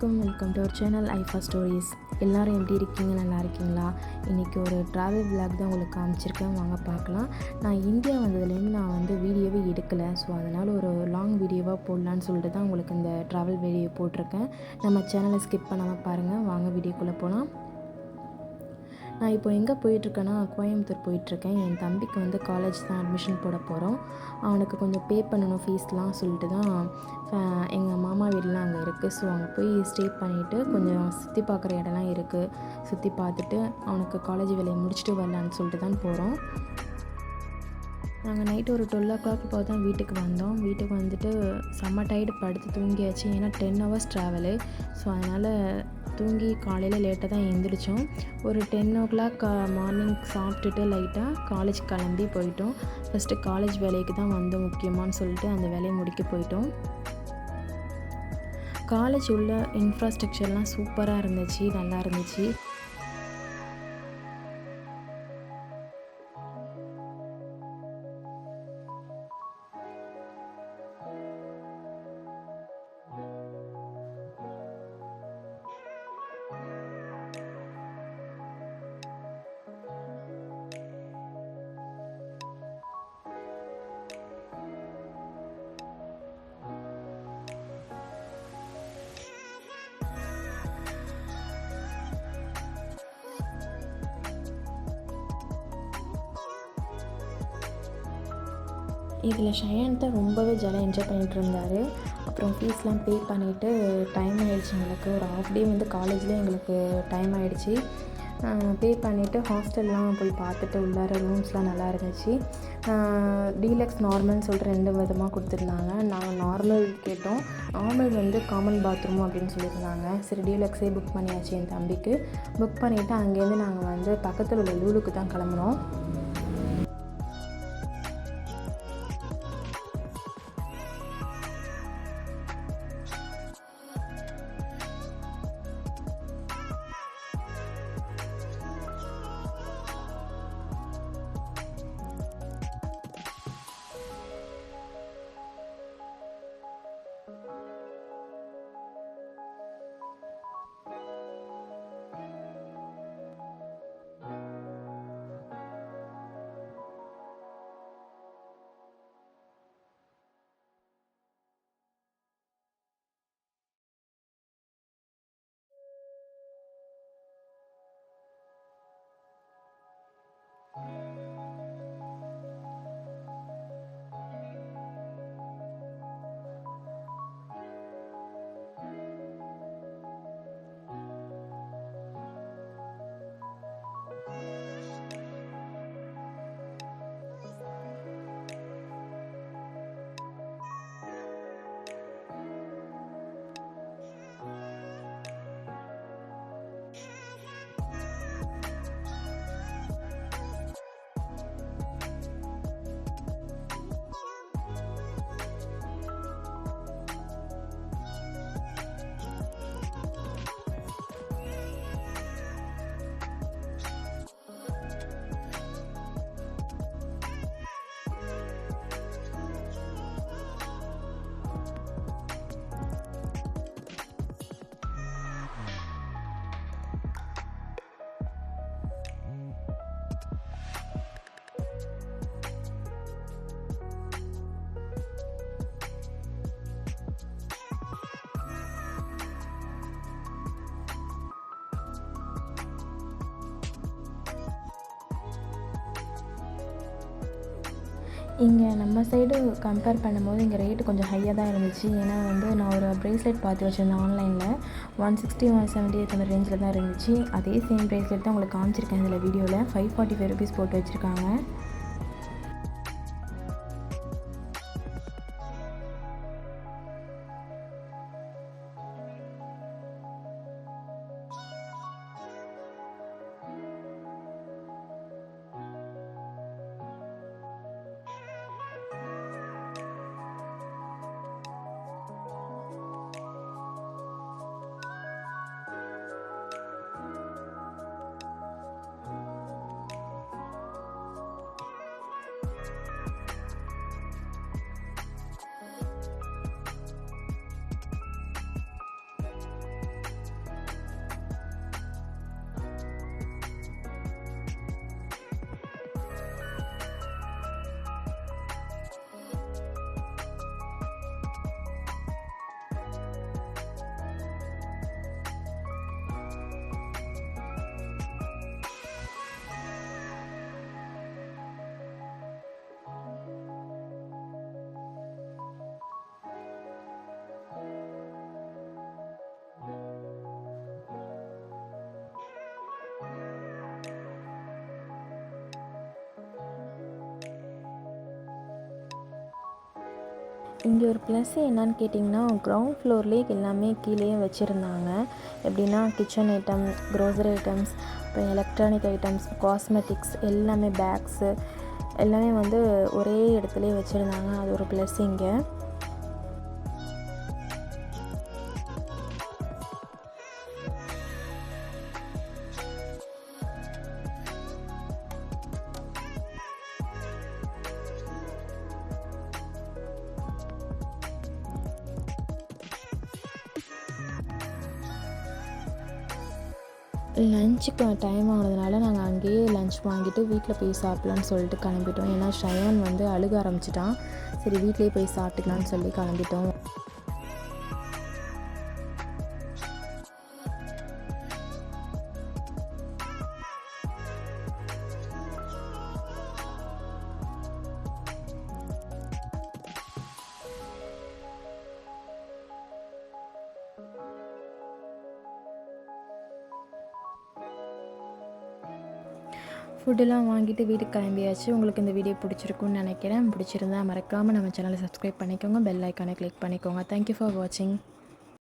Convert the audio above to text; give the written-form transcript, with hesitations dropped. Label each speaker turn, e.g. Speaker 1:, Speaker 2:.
Speaker 1: Welcome to our channel ஐஃபா stories. எல்லோரும் எப்படி இருக்கீங்க? நல்லா இருக்கீங்களா? இன்றைக்கி ஒரு ட்ராவல் விளாக் தான் உங்களுக்கு காமிச்சிருக்கேன், வாங்க பார்க்கலாம். நான் இந்தியா வந்ததுலேருந்து நான் வீடியோவே எடுக்கலை. ஸோ அதனால் ஒரு லாங் வீடியோவாக போடலான்னு சொல்லிட்டு தான் உங்களுக்கு இந்த ட்ராவல் வீடியோ போட்டிருக்கேன். நம்ம சேனலை ஸ்கிப் பண்ணாமல் பாருங்கள். வாங்க வீடியோக்குள்ளே போகலாம். நான் இப்போ எங்கே போயிட்டுருக்கேன்னா, கோயம்புத்தூர் போயிட்டுருக்கேன். என் தம்பிக்கு காலேஜ் தான் அட்மிஷன் போட போகிறோம். அவனுக்கு கொஞ்சம் பே பண்ணணும் ஃபீஸ்லாம் சொல்லிட்டு தான் எங்கள் மாமா வீடெலாம் அங்கே இருக்குது. ஸோ அங்கே போய் ஸ்டே பண்ணிவிட்டு கொஞ்சம் சுற்றி பார்க்குற இடம்லாம் இருக்குது, சுற்றி பார்த்துட்டு அவனுக்கு காலேஜ் வேலையை முடிச்சுட்டு வரலான்னு சொல்லிட்டு தான் போகிறோம். நாங்கள் நைட்டு ஒரு 12 o'clock போல் தான் வீட்டுக்கு வந்தோம். வீட்டுக்கு வந்துட்டு செம்ம டயர்டு, படுத்து தூங்கியாச்சு. ஏன்னா 10 hours ட்ராவலு. ஸோ அதனால் தூங்கி காலையில் லேட்டாக தான் எழுந்திரிச்சோம். ஒரு 10 o'clock மார்னிங் சாப்பிட்டுட்டு லைட்டாக காலேஜ் கிளம்பி போயிட்டோம். ஃபஸ்ட்டு காலேஜ் வேலைக்கு தான் வந்தோம் முக்கியமானு சொல்லிட்டு அந்த வேலையை முடிக்க போயிட்டோம். காலேஜ் உள்ள இன்ஃப்ராஸ்ட்ரக்சர்லாம் சூப்பராக இருந்துச்சு, நல்லா இருந்துச்சு. இதில் ஷயான் தான் ரொம்பவே ஜாலியாக என்ஜாய் பண்ணிகிட்டு இருந்தார். அப்புறம் ஃபீஸ்லாம் பே பண்ணிவிட்டு டைம் ஆகிடுச்சு. எங்களுக்கு ஒரு ஹாஃப் டே காலேஜில் எங்களுக்கு டைம் ஆகிடுச்சு. பே பண்ணிவிட்டு ஹாஸ்டல்லாம் போய் பார்த்துட்டு உள்ளார ரூம்ஸ்லாம் நல்லா இருந்துச்சு. டீலக்ஸ் நார்மல்னு சொல்லிட்டு 2 விதமாக கொடுத்துருந்தாங்க. நாங்கள் நார்மல் கேட்டோம். நார்மல் காமன் பாத்ரூம் அப்படின்னு சொல்லியிருந்தாங்க. சரி, டீலக்ஸே புக் பண்ணியாச்சு. என் தம்பிக்கு புக் பண்ணிவிட்டு அங்கேருந்து நாங்கள் பக்கத்தில் உள்ள லூலுக்கு தான் கிளம்புனோம். இங்கே நம்ம சைடு கம்பேர் பண்ணும்போது இங்கே ரேட்டு கொஞ்சம் ஹையாக தான் இருந்துச்சு. ஏன்னா நான் ஒரு ப்ரேஸ்லெட் பார்த்து வச்சுருந்தேன் ஆன்லைனில். 160 170 அந்த ரேஞ்சில் தான் இருந்துச்சு. அதே சேம் ப்ரேஸ்லெட் தான் உங்களுக்கு காமிச்சிருக்கேன் இதில் வீடியோவில். 545 rupees போட்டு வச்சுருக்காங்க. இங்கே ஒரு ப்ளஸ் என்னன்னு கேட்டிங்கன்னா, கிரவுண்ட் ஃப்ளோர்லேயே எல்லாமே கீழேயே வச்சுருந்தாங்க. எப்படின்னா கிச்சன் ஐட்டம், க்ரோசரி ஐட்டம்ஸ், அப்புறம் எலக்ட்ரானிக் ஐட்டம்ஸ், காஸ்மெட்டிக்ஸ் எல்லாமே பேக்ஸு எல்லாமே வந்து ஒரே இடத்துலையே வச்சுருந்தாங்க. அது ஒரு ப்ளஸ் இங்கே. லஞ்சுக்கு டைம் ஆனதுனால நாங்கள் அங்கேயே லஞ்ச் வாங்கிட்டு வீட்டில் போய் சாப்பிட்லான்னு சொல்லிட்டு கிளம்பிட்டோம். ஏன்னா ஷயான் வந்து அழுக ஆரம்பிச்சிட்டான். சரி வீட்லேயே போய் சாப்பிட்டுக்கலான்னு சொல்லி கிளம்பிட்டோம். ஃபுட்டெல்லாம் வாங்கிட்டு வீட்டுக்கு கிளம்பியாச்சு. உங்களுக்கு இந்த வீடியோ பிடிச்சிருக்குன்னு நினைக்கிறேன். பிடிச்சிருந்தா மறக்காமல் நம்ம சேனலை சப்ஸ்கிரைப் பண்ணிக்கோங்க. பெல் ஐக்கானை கிளிக் பண்ணிக்கோங்க. தேங்க்யூ ஃபார் வாட்சிங்.